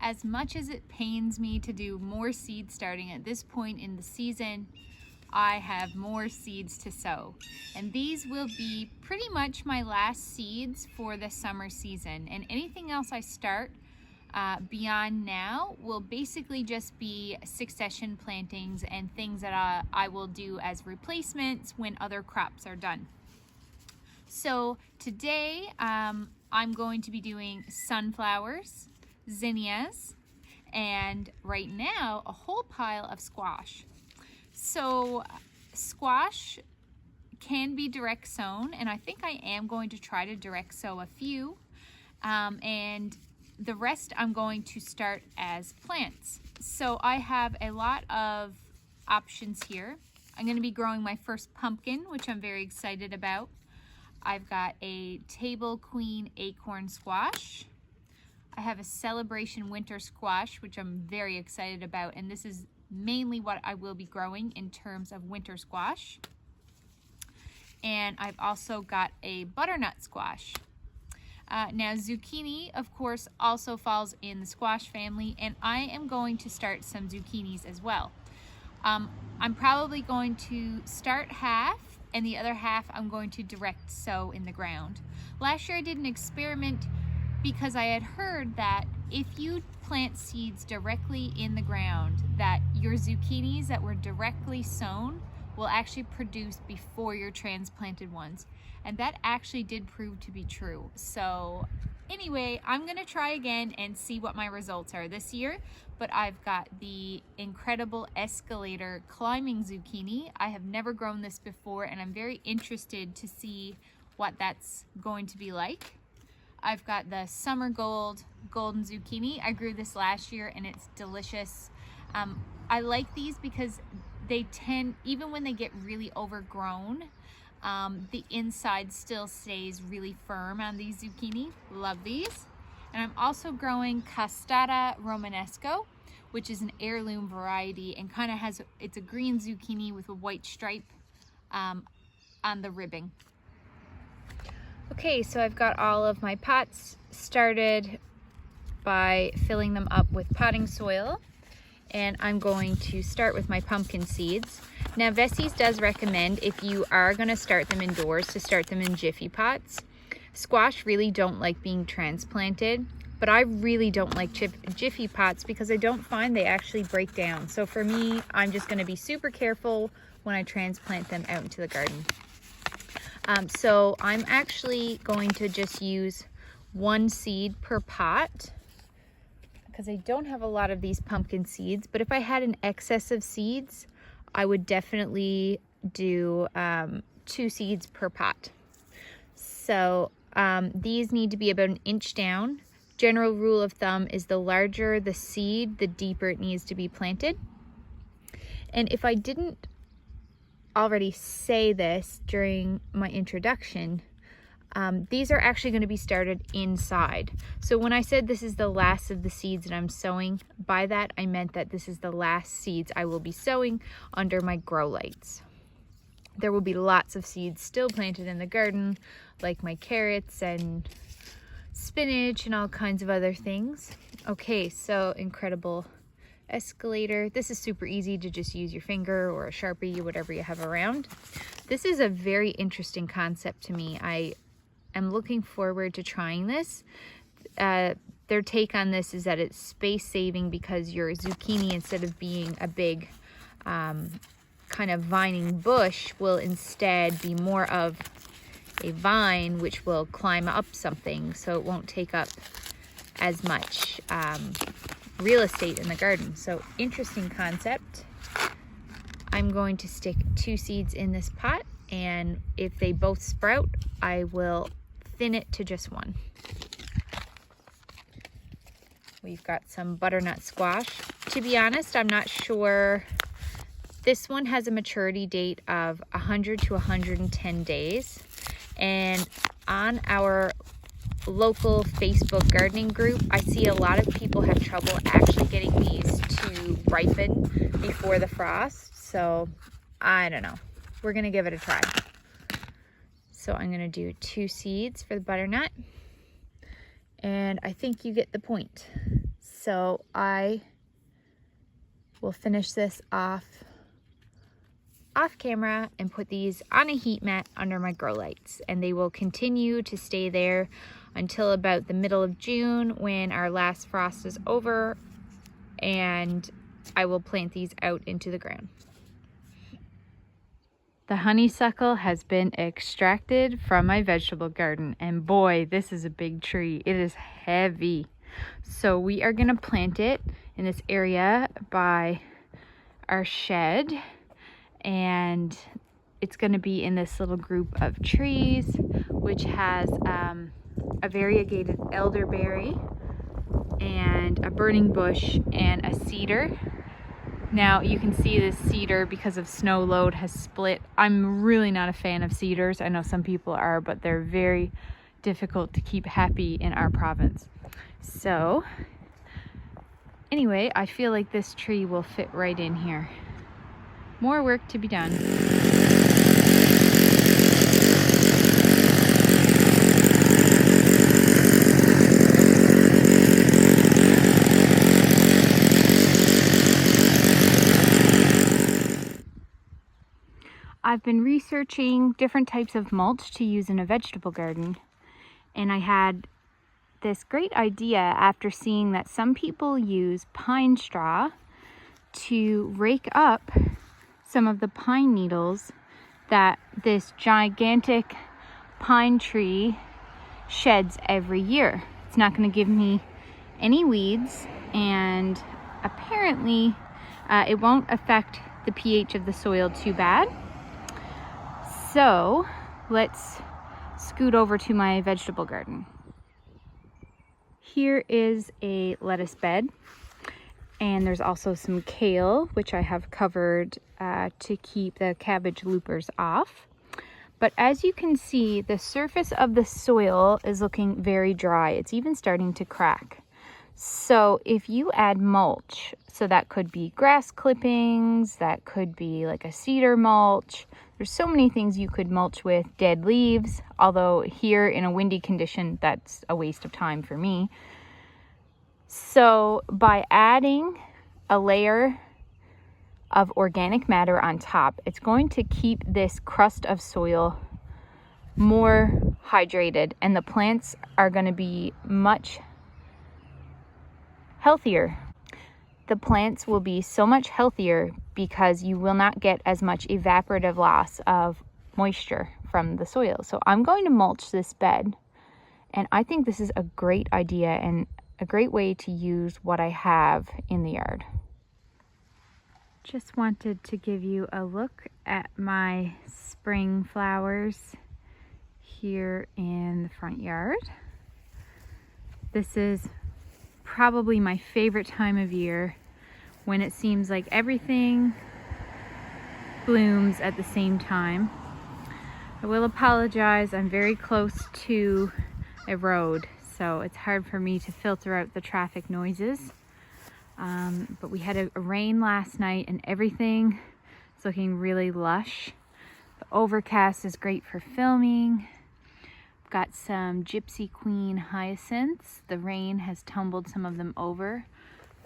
as much as it pains me to do more seed starting at this point in the season, I have more seeds to sow. And these will be pretty much my last seeds for the summer season. And anything else I start beyond now will basically just be succession plantings and things that I will do as replacements when other crops are done. So today I'm going to be doing sunflowers, zinnias, and right now a whole pile of squash. So squash can be direct sown, and I think I am going to try to direct sow a few, and the rest I'm going to start as plants. So I have a lot of options here. I'm going to be growing my first pumpkin, which I'm very excited about. I've got a table queen acorn squash. I have a celebration winter squash, which I'm very excited about, and this is mainly what I will be growing in terms of winter squash. And I've also got a butternut squash. Now zucchini, of course, also falls in the squash family, and I am going to start some zucchinis as well. I'm probably going to start half, and the other half I'm going to direct sow in the ground. Last year I did an experiment because I had heard that if you plant seeds directly in the ground, that your zucchinis that were directly sown will actually produce before your transplanted ones. And that actually did prove to be true. So anyway, I'm gonna try again and see what my results are this year. But I've got the incredible escalator climbing zucchini. I have never grown this before, and I'm very interested to see what that's going to be like. I've got the summer golden zucchini. I grew this last year and it's delicious. I like these because they tend, even when they get really overgrown, the inside still stays really firm on these zucchini. Love these. And I'm also growing Castata Romanesco, which is an heirloom variety and kind of has, it's a green zucchini with a white stripe on the ribbing. Okay, so I've got all of my pots started by filling them up with potting soil, and I'm going to start with my pumpkin seeds. Now Vesey's does recommend, if you are going to start them indoors, to start them in jiffy pots. Squash really don't like being transplanted, but I really don't like jiffy pots because I don't find they actually break down. So for me, I'm just going to be super careful when I transplant them out into the garden. So I'm actually going to just use one seed per pot because I don't have a lot of these pumpkin seeds, but if I had an excess of seeds, I would definitely do 2 seeds per pot. So these need to be about 1 inch down. General rule of thumb is the larger the seed, the deeper it needs to be planted. And if I didn't already say this during my introduction, these are actually going to be started inside. So when I said this is the last of the seeds that I'm sowing, by that I meant that this is the last seeds I will be sowing under my grow lights. There will be lots of seeds still planted in the garden, like my carrots and spinach and all kinds of other things. Okay, so incredible escalator. This is super easy to just use your finger or a Sharpie, whatever you have around. This is a very interesting concept to me. I am looking forward to trying this. Their take on this is that it's space saving because your zucchini, instead of being a big kind of vining bush, will instead be more of a vine which will climb up something, so it won't take up as much real estate in the garden. So interesting concept. I'm going to stick 2 seeds in this pot, and if they both sprout, I will thin it to just 1. We've got some butternut squash. To be honest, I'm not sure. This one has a maturity date of 100 to 110 days. And on our local Facebook gardening group, I see a lot of people have trouble actually getting these to ripen before the frost. So I don't know. We're going to give it a try. So I'm going to do 2 seeds for the butternut. And I think you get the point. So I will finish this off camera and put these on a heat mat under my grow lights, and they will continue to stay there until about the middle of June when our last frost is over, and I will plant these out into the ground. The honeysuckle has been extracted from my vegetable garden, and boy, this is a big tree. It is heavy. So we are gonna plant it in this area by our shed, and it's going to be in this little group of trees, which has a variegated elderberry and a burning bush and a cedar. Now you can see this cedar, because of snow load, has split. I'm really not a fan of cedars. I know some people are, but they're very difficult to keep happy in our province. So anyway, I feel like this tree will fit right in here. More work to be done. I've been researching different types of mulch to use in a vegetable garden, and I had this great idea after seeing that some people use pine straw to rake up some of the pine needles that this gigantic pine tree sheds every year. It's not going to give me any weeds, and apparently it won't affect the pH of the soil too bad. So let's scoot over to my vegetable garden. Here is a lettuce bed, and there's also some kale, which I have covered to keep the cabbage loopers off. But as you can see, the surface of the soil is looking very dry. It's even starting to crack. So if you add mulch, so that could be grass clippings, that could be like a cedar mulch. There's so many things you could mulch with. Dead leaves, although here in a windy condition, that's a waste of time for me. So by adding a layer of organic matter on top, it's going to keep this crust of soil more hydrated, and the plants are going to be much healthier. The plants will be so much healthier because you will not get as much evaporative loss of moisture from the soil. So I'm going to mulch this bed, and I think this is a great idea and a great way to use what I have in the yard. Just wanted to give you a look at my spring flowers here in the front yard. This is probably my favorite time of year, when it seems like everything blooms at the same time. I will apologize, I'm very close to a road, so it's hard for me to filter out the traffic noises. But we had a rain last night and everything is looking really lush. The overcast is great for filming. I've got some Gypsy Queen hyacinths. The rain has tumbled some of them over,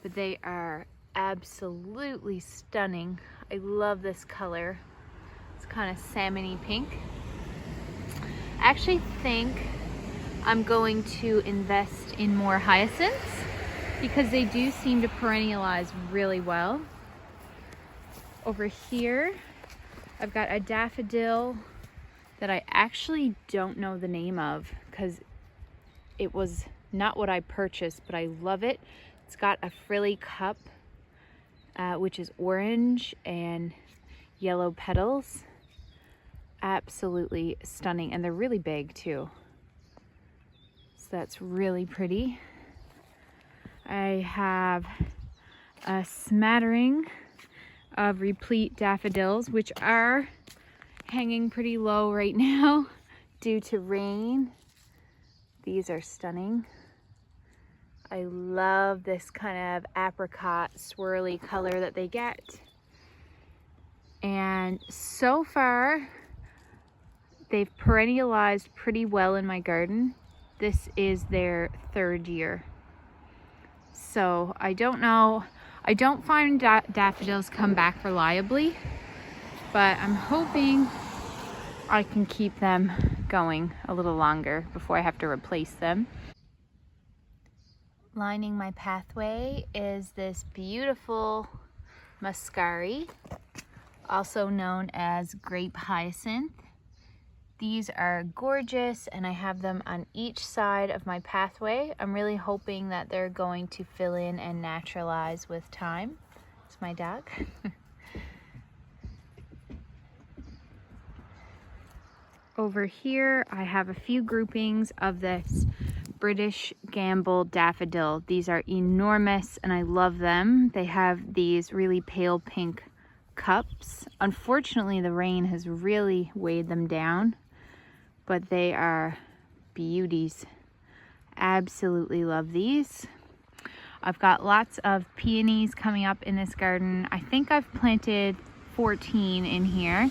but they are absolutely stunning. I love this color. It's kind of salmony pink. I actually think I'm going to invest in more hyacinths because they do seem to perennialize really well. Over here, I've got a daffodil that I actually don't know the name of because it was not what I purchased, but I love it. It's got a frilly cup, which is orange and yellow petals. Absolutely stunning, and they're really big too. So that's really pretty. I have a smattering of replete daffodils, which are hanging pretty low right now due to rain. These are stunning. I love this kind of apricot swirly color that they get. And so far, they've perennialized pretty well in my garden. This is their third year. So I don't know. I don't find daffodils come back reliably, but I'm hoping I can keep them going a little longer before I have to replace them. Lining my pathway is this beautiful muscari, also known as grape hyacinth. These are gorgeous and I have them on each side of my pathway. I'm really hoping that they're going to fill in and naturalize with time. It's my dog. Over here I have a few groupings of this British Gamble daffodil. These are enormous and I love them. They have these really pale pink cups. Unfortunately, the rain has really weighed them down, but they are beauties. Absolutely love these. I've got lots of peonies coming up in this garden. I think I've planted 14 in here.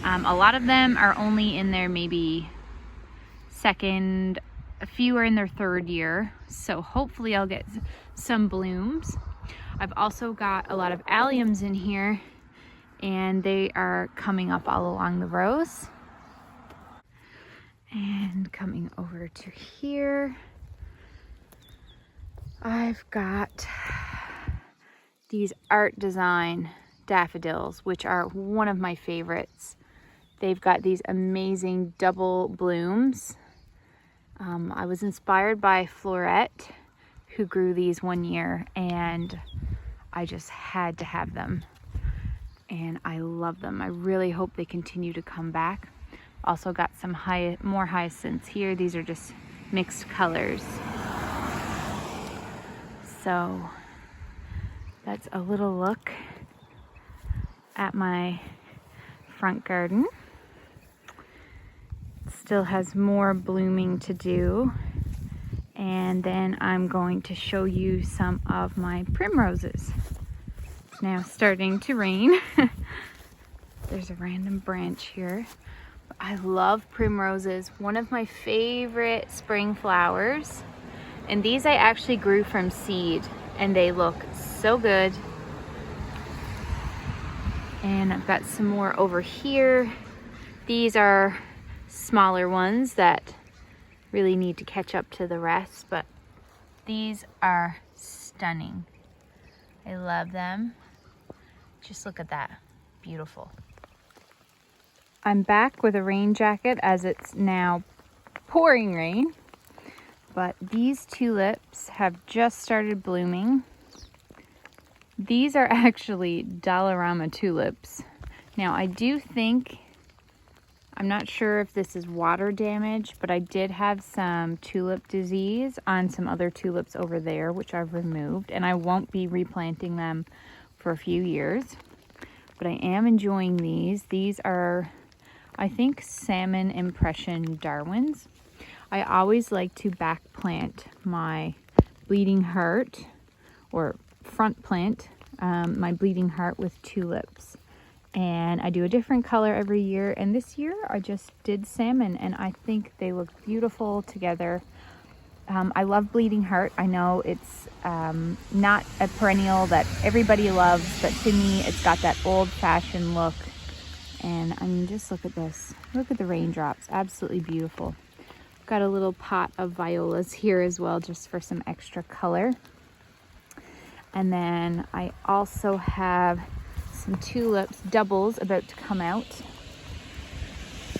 A lot of them are only in their maybe second, a few are in their third year, so hopefully I'll get some blooms. I've also got a lot of alliums in here and they are coming up all along the rows. And coming over to here, I've got these art design daffodils, which are one of my favorites. They've got these amazing double blooms. I was inspired by Florette, who grew these one year, and I just had to have them. And I love them. I really hope they continue to come back. Also got some more hyacinths here. These are just mixed colors. So that's a little look at my front garden. Still has more blooming to do, and then I'm going to show you some of my primroses. It's now starting to rain. There's a random branch here. I love primroses, one of my favorite spring flowers, and these I actually grew from seed and they look so good. And I've got some more over here. These are smaller ones that really need to catch up to the rest, but these are stunning. I love them. Just look at that, beautiful. I'm back with a rain jacket as it's now pouring rain, but these tulips have just started blooming. These are actually Dollarama tulips. Now I do think, I'm not sure if this is water damage, but I did have some tulip disease on some other tulips over there, which I've removed, and I won't be replanting them for a few years. But I am enjoying these. These are, I think, salmon impression Darwins. I always like to back plant my bleeding heart, or front plant my bleeding heart with tulips. And I do a different color every year, and this year I just did salmon, and I think they look beautiful together. I love bleeding heart. I know it's not a perennial that everybody loves, but to me it's got that old-fashioned look. And I mean, just look at this. Look at the raindrops. Absolutely beautiful. Got a little pot of violas here as well, just for some extra color. And then I also have some tulips, doubles, about to come out.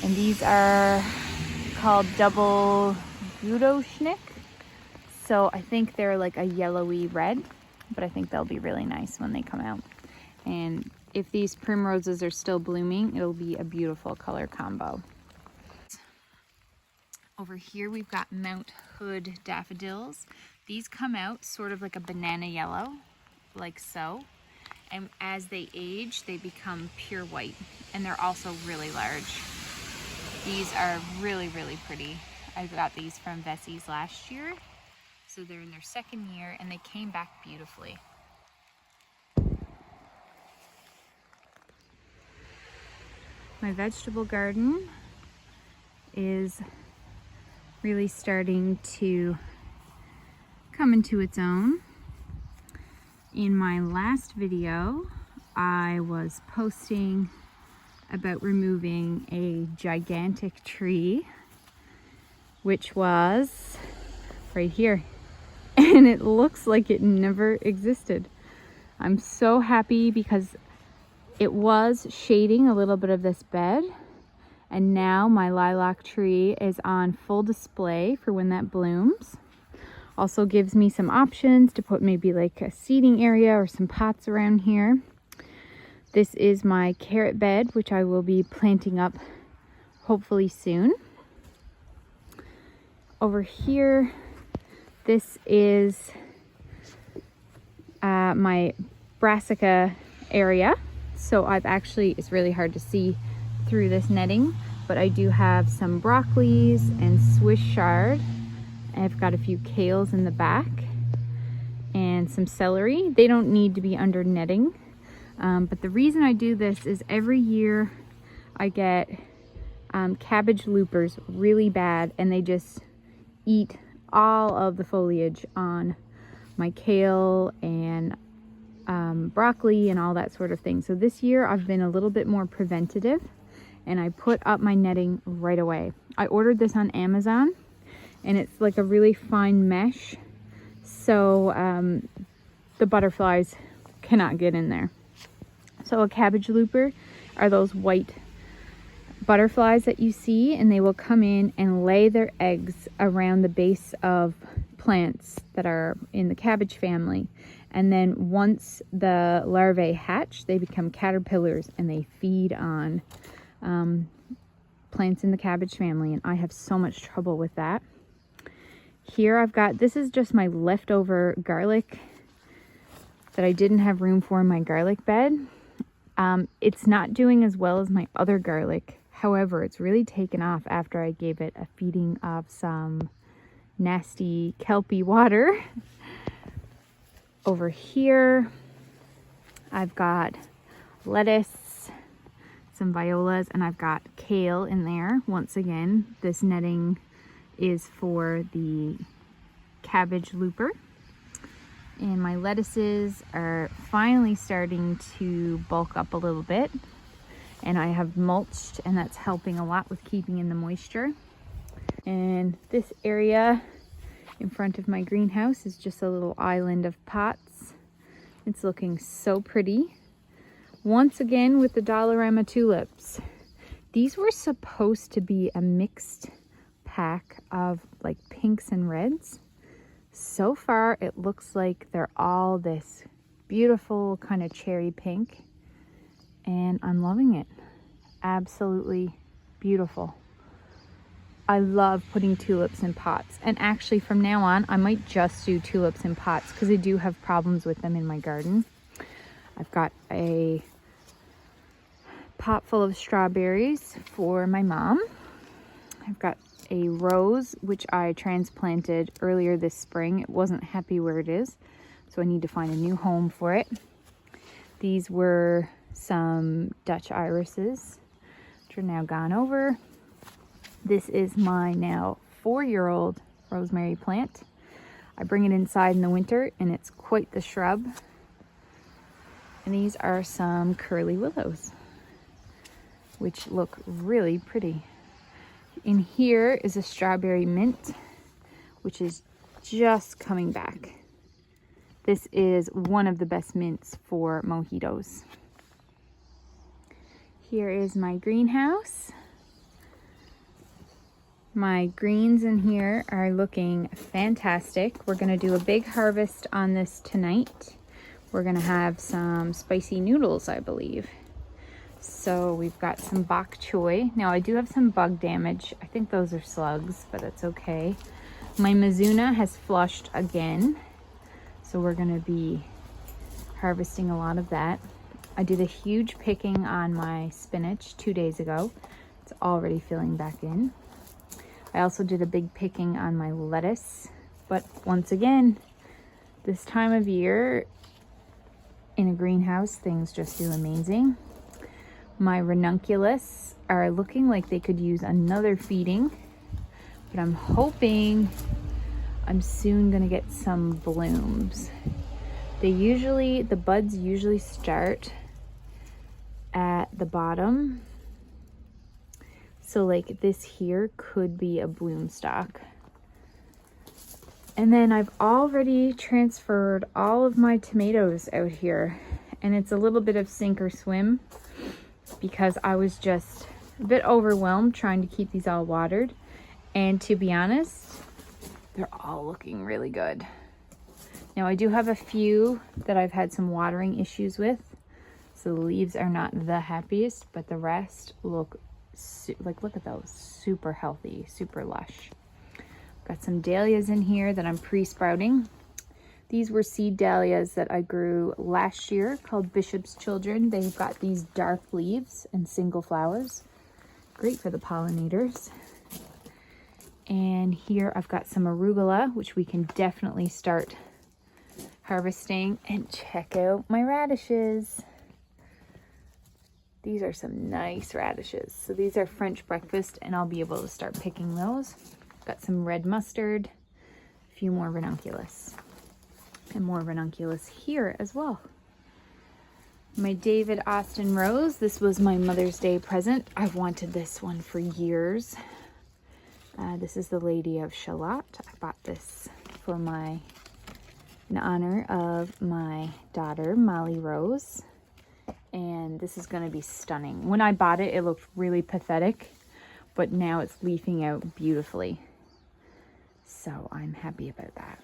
And these are called double Gudoschnick. So I think they're like a yellowy red, but I think they'll be really nice when they come out. And if these primroses are still blooming, it'll be a beautiful color combo. Over here we've got Mount Hood daffodils. These come out sort of like a banana yellow, like so. And as they age, they become pure white, and they're also really large. These are really, really pretty. I got these from Vessie's last year. So they're in their second year, and they came back beautifully. My vegetable garden is really starting to come into its own. In my last video, I was posting about removing a gigantic tree, which was right here. And it looks like it never existed. I'm so happy because it was shading a little bit of this bed, and now my lilac tree is on full display for when that blooms. Also gives me some options to put maybe like a seating area or some pots around here. This is my carrot bed, which I will be planting up hopefully soon. Over here, this is my brassica area. So I've actually, it's really hard to see through this netting, but I do have some broccolis and Swiss chard. I've got a few kales in the back and some celery. They don't need to be under netting. But the reason I do this is every year I get cabbage loopers really bad, and they just eat all of the foliage on my kale and broccoli and all that sort of thing. So this year I've been a little bit more preventative, and I put up my netting right away. I ordered this on Amazon, and it's like a really fine mesh, so the butterflies cannot get in there. So a cabbage looper are those white butterflies that you see, and they will come in and lay their eggs around the base of plants that are in the cabbage family. And then once the larvae hatch, they become caterpillars and they feed on plants in the cabbage family. And I have so much trouble with that. Here I've got, this is just my leftover garlic that I didn't have room for in my garlic bed. It's not doing as well as my other garlic. However, it's really taken off after I gave it a feeding of some nasty kelpie water. Over here, I've got lettuce, some violas, and I've got kale in there. Once again, this netting is for the cabbage looper. And my lettuces are finally starting to bulk up a little bit. And I have mulched, and that's helping a lot with keeping in the moisture. And this area in front of my greenhouse is just a little island of pots. It's looking so pretty. Once again with the Dollarama tulips. These were supposed to be a mixed pack of like pinks and reds. So far it looks like they're all this beautiful kind of cherry pink, and I'm loving it. Absolutely beautiful. I love putting tulips in pots, and actually from now on I might just do tulips in pots because I do have problems with them in my garden. I've got a pot full of strawberries for my mom. I've got a rose which I transplanted earlier this spring. It wasn't happy where it is, so I need to find a new home for it. These were some Dutch irises which are now gone over. This is my now 4-year-old rosemary plant. I bring it inside in the winter and it's quite the shrub. And these are some curly willows, which look really pretty. In here is a strawberry mint, which is just coming back. This is one of the best mints for mojitos. Here is my greenhouse. My greens in here are looking fantastic. We're going to do a big harvest on this tonight. We're going to have some spicy noodles, I believe. So we've got some bok choy. Now I do have some bug damage. I think those are slugs, but that's okay. My Mizuna has flushed again, so we're going to be harvesting a lot of that. I did a huge picking on my spinach 2 days ago. It's already filling back in. I also did a big picking on my lettuce, but once again, this time of year in a greenhouse, things just do amazing. My ranunculus are looking like they could use another feeding, but I'm hoping I'm soon gonna get some blooms. The buds usually start at the bottom. So like this here could be a bloom stalk. And then I've already transferred all of my tomatoes out here, and it's a little bit of sink or swim because I was just a bit overwhelmed trying to keep these all watered. And to be honest, they're all looking really good. Now I do have a few that I've had some watering issues with, so the leaves are not the happiest, but the rest look look at those, super healthy, super lush. Got some dahlias in here that I'm pre-sprouting. These were seed dahlias that I grew last year called Bishop's Children. They've got these dark leaves and single flowers. Great for the pollinators. And here I've got some arugula, which we can definitely start harvesting. And check out my radishes. These are some nice radishes. So these are French breakfast, and I'll be able to start picking those. Got some red mustard, a few more ranunculus, and more ranunculus here as well. My David Austin rose. This was my Mother's Day present. I've wanted this one for years. This is the Lady of Shalott. I bought this for in honor of my daughter, Molly Rose. And this is going to be stunning. When I bought it, it looked really pathetic, but now it's leafing out beautifully. So I'm happy about that.